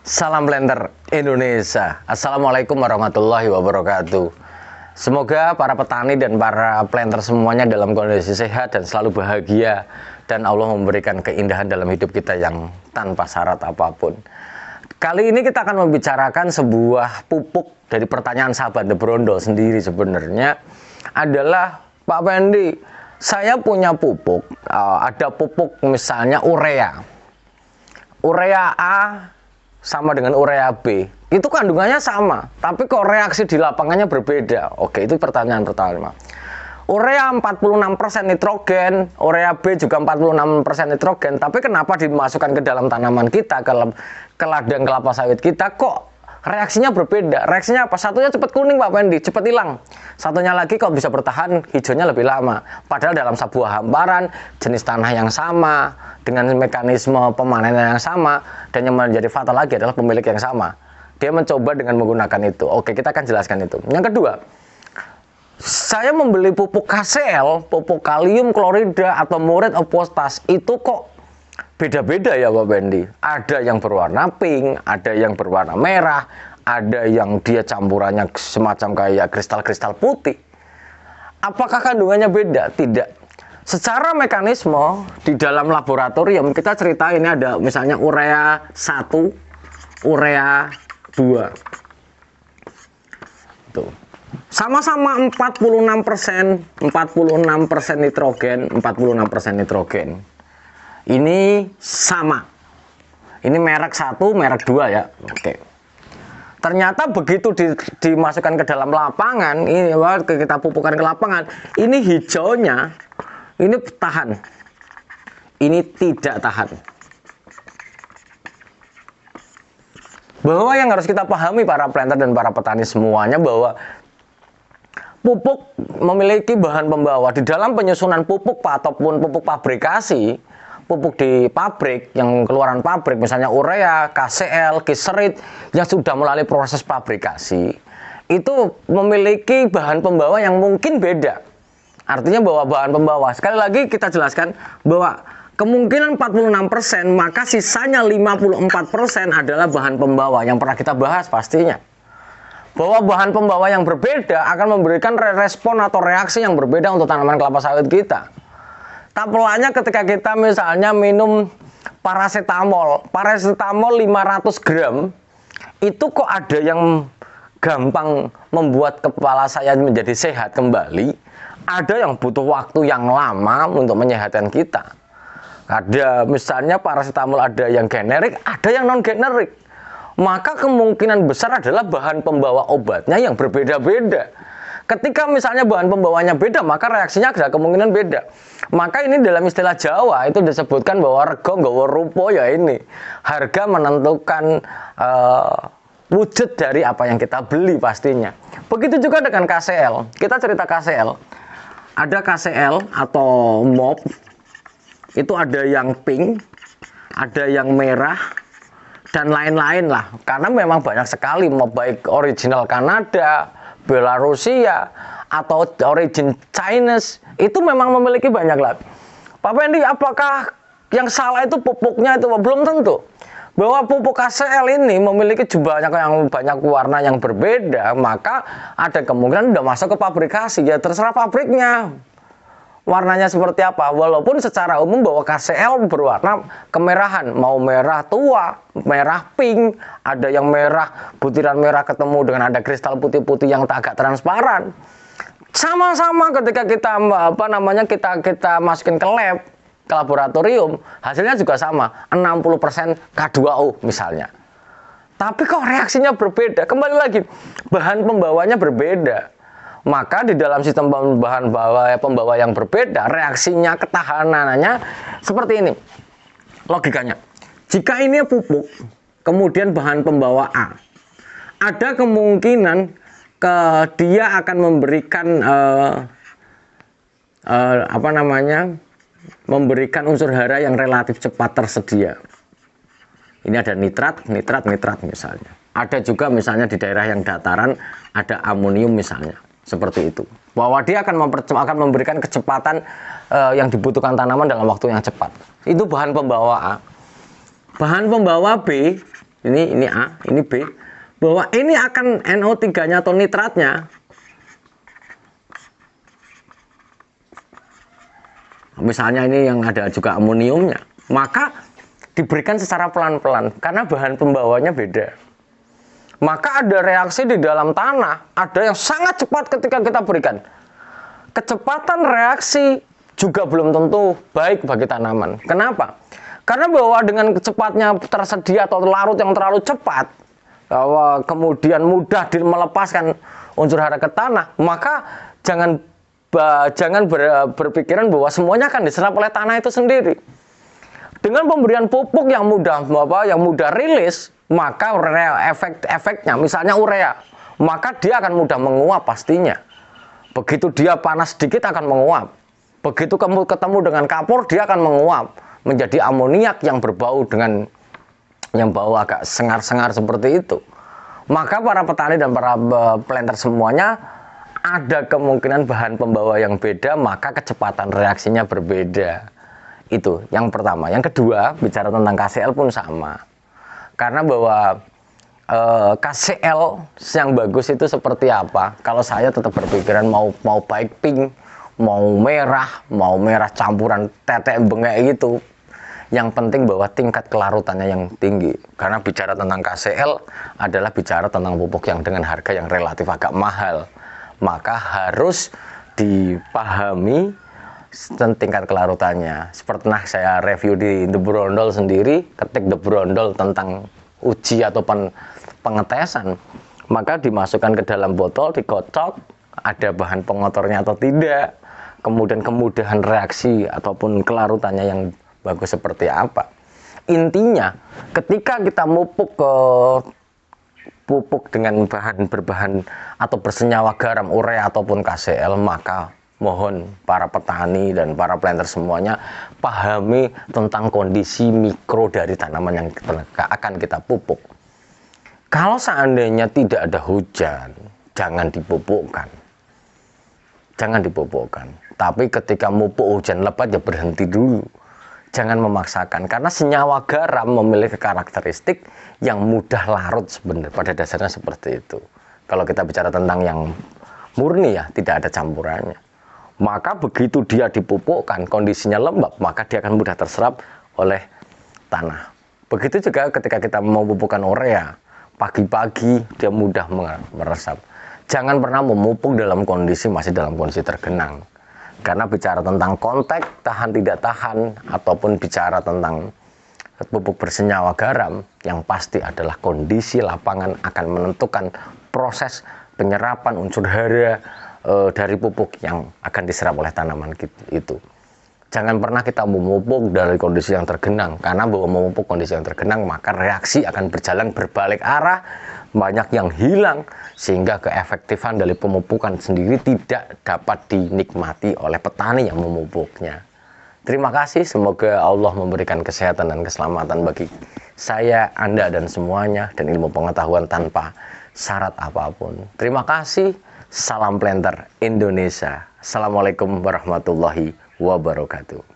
Salam Planter Indonesia. Assalamualaikum warahmatullahi wabarakatuh. Semoga para petani dan para planter semuanya dalam kondisi sehat dan selalu bahagia, dan Allah memberikan keindahan dalam hidup kita yang tanpa syarat apapun. Kali ini kita akan membicarakan sebuah pupuk dari pertanyaan sahabat The Brondol sendiri. Sebenarnya adalah, Pak Pendi, saya punya pupuk, ada pupuk misalnya urea A sama dengan urea B, itu kandungannya sama, tapi kok reaksi di lapangannya berbeda. Oke, itu pertanyaan pertama. Urea 46% nitrogen, urea B juga 46% nitrogen, tapi kenapa dimasukkan ke dalam tanaman kita, ke ladang kelapa sawit kita, kok reaksinya berbeda? Reaksinya apa? Satunya cepat kuning, Pak Pendi, cepat hilang. Satunya lagi kok bisa bertahan hijaunya lebih lama. Padahal dalam sebuah hamparan, jenis tanah yang sama, dengan mekanisme pemanenan yang sama, dan yang menjadi fatal lagi adalah pemilik yang sama. Dia mencoba dengan menggunakan itu. Oke, kita akan jelaskan itu. Yang kedua, saya membeli pupuk KCl, pupuk kalium klorida atau murid of potas, itu kok beda-beda ya Pak Pendi. Ada yang berwarna pink, ada yang berwarna merah, ada yang dia campurannya semacam kayak kristal-kristal putih. Apakah kandungannya beda? Tidak. Secara mekanisme di dalam laboratorium kita cerita ini ada misalnya urea 1, urea 2. Tuh. Sama-sama 46% nitrogen, 46% nitrogen. Ini sama. Ini merek 1, merek 2 ya. Oke. Ternyata begitu dimasukkan ke dalam lapangan, ini kita pupukkan ke lapangan, ini hijaunya ini tahan, ini tidak tahan. Bahwa yang harus kita pahami para planter dan para petani semuanya, bahwa pupuk memiliki bahan pembawa di dalam penyusunan pupuk ataupun pupuk pabrikasi, pupuk di pabrik, yang keluaran pabrik misalnya urea, KCl, glycerin yang sudah melalui proses pabrikasi, itu memiliki bahan pembawa yang mungkin beda. Artinya bahwa bahan pembawa, sekali lagi kita jelaskan bahwa kemungkinan 46%, maka sisanya 54% adalah bahan pembawa yang pernah kita bahas pastinya. Bahwa bahan pembawa yang berbeda akan memberikan respon atau reaksi yang berbeda untuk tanaman kelapa sawit kita. Tampilnya ketika kita misalnya minum paracetamol 500 gram, itu kok ada yang gampang membuat kepala saya menjadi sehat kembali, ada yang butuh waktu yang lama untuk menyehatkan kita. Ada misalnya paracetamol, ada yang generik, ada yang non generik. Maka kemungkinan besar adalah bahan pembawa obatnya yang berbeda-beda. Ketika misalnya bahan pembawanya beda, maka reaksinya ada kemungkinan beda. Maka ini dalam istilah Jawa itu disebutkan bahwa rego nggawa rupa, ya ini harga menentukan wujud dari apa yang kita beli pastinya. Begitu juga dengan KCl. Kita cerita KCl. Ada KCl atau MOP, itu ada yang pink, ada yang merah, dan lain-lain lah. Karena memang banyak sekali MOP, baik original Kanada, Belarusia, atau origin Chinese, itu memang memiliki banyak lah. Pak Pendi, apakah yang salah itu pupuknya itu? Belum tentu. Bahwa pupuk KCl ini memiliki banyak warna yang berbeda, maka ada kemungkinan udah masuk ke pabrikasi, ya terserah pabriknya warnanya seperti apa. Walaupun secara umum bahwa KCl berwarna kemerahan, mau merah tua, merah pink, ada yang merah, butiran merah ketemu dengan ada kristal putih-putih yang agak transparan. Sama-sama ketika kita kita masukin ke lab, ke laboratorium, hasilnya juga sama, 60% K2O misalnya. Tapi kok reaksinya berbeda? Kembali lagi, bahan pembawanya berbeda. Maka di dalam sistem bahan pembawa yang berbeda, reaksinya, ketahanannya seperti ini. Logikanya, jika ini pupuk, kemudian bahan pembawa A, ada kemungkinan dia akan memberikan memberikan unsur hara yang relatif cepat tersedia. Ini ada nitrat misalnya. Ada juga misalnya di daerah yang dataran ada amonium misalnya, seperti itu. Bahwa dia akan memberikan kecepatan yang dibutuhkan tanaman dalam waktu yang cepat. Itu bahan pembawa A. Bahan pembawa B ini A, ini B, bahwa ini akan NO3-nya atau nitratnya misalnya ini yang ada juga amoniumnya, maka diberikan secara pelan-pelan karena bahan pembawanya beda. Maka ada reaksi di dalam tanah, ada yang sangat cepat ketika kita berikan. Kecepatan reaksi juga belum tentu baik bagi tanaman. Kenapa? Karena bahwa dengan kecepatnya tersedia atau larut yang terlalu cepat, kemudian mudah melepaskan unsur hara ke tanah, maka jangan berpikiran bahwa semuanya akan diserap oleh tanah itu sendiri. Dengan pemberian pupuk yang mudah rilis, maka efeknya misalnya urea, maka dia akan mudah menguap pastinya. Begitu dia panas sedikit akan menguap. Begitu kamu ketemu dengan kapur, dia akan menguap menjadi amoniak yang berbau dengan yang bau agak sengar-sengar seperti itu. Maka para petani dan para planter semuanya ada kemungkinan bahan pembawa yang beda, maka kecepatan reaksinya berbeda. Itu yang pertama. Yang kedua, bicara tentang KCl pun sama. Karena bahwa KCl yang bagus itu seperti apa? Kalau saya tetap berpikiran mau baik pink, mau merah campuran tetek bengek gitu. Yang penting bahwa tingkat kelarutannya yang tinggi. Karena bicara tentang KCl adalah bicara tentang pupuk yang dengan harga yang relatif agak mahal. Maka harus dipahami tingkat kelarutannya. Seperti saya review di The Brondol sendiri, ketik The Brondol tentang uji atau pengetesan, maka dimasukkan ke dalam botol, dikocok, ada bahan pengotornya atau tidak, kemudian kemudahan reaksi ataupun kelarutannya yang bagus seperti apa. Intinya, ketika kita pupuk dengan berbahan atau bersenyawa garam, urea ataupun KCl, maka mohon para petani dan para planter semuanya pahami tentang kondisi mikro dari tanaman yang akan kita pupuk. Kalau seandainya tidak ada hujan, jangan dipupukkan. Jangan dipupukkan. Tapi ketika pupuk hujan lebat ya berhenti dulu. Jangan memaksakan karena senyawa garam memiliki karakteristik yang mudah larut sebenarnya, pada dasarnya seperti itu. Kalau kita bicara tentang yang murni ya tidak ada campurannya. Maka begitu dia dipupukkan kondisinya lembab, maka dia akan mudah terserap oleh tanah. Begitu juga ketika kita mau pupukkan urea, pagi-pagi dia mudah meresap. Jangan pernah memupuk dalam kondisi masih dalam kondisi tergenang. Karena bicara tentang kontak, tahan tidak tahan, ataupun bicara tentang pupuk bersenyawa garam, yang pasti adalah kondisi lapangan akan menentukan proses penyerapan unsur hara dari pupuk yang akan diserap oleh tanaman itu. Jangan pernah kita memupuk dari kondisi yang tergenang, karena bahwa memupuk kondisi yang tergenang, maka reaksi akan berjalan berbalik arah, banyak yang hilang, sehingga keefektifan dari pemupukan sendiri tidak dapat dinikmati oleh petani yang memupuknya. Terima kasih, semoga Allah memberikan kesehatan dan keselamatan bagi saya, Anda, dan semuanya, dan ilmu pengetahuan tanpa syarat apapun. Terima kasih, salam planter Indonesia. Assalamualaikum warahmatullahi wabarakatuh.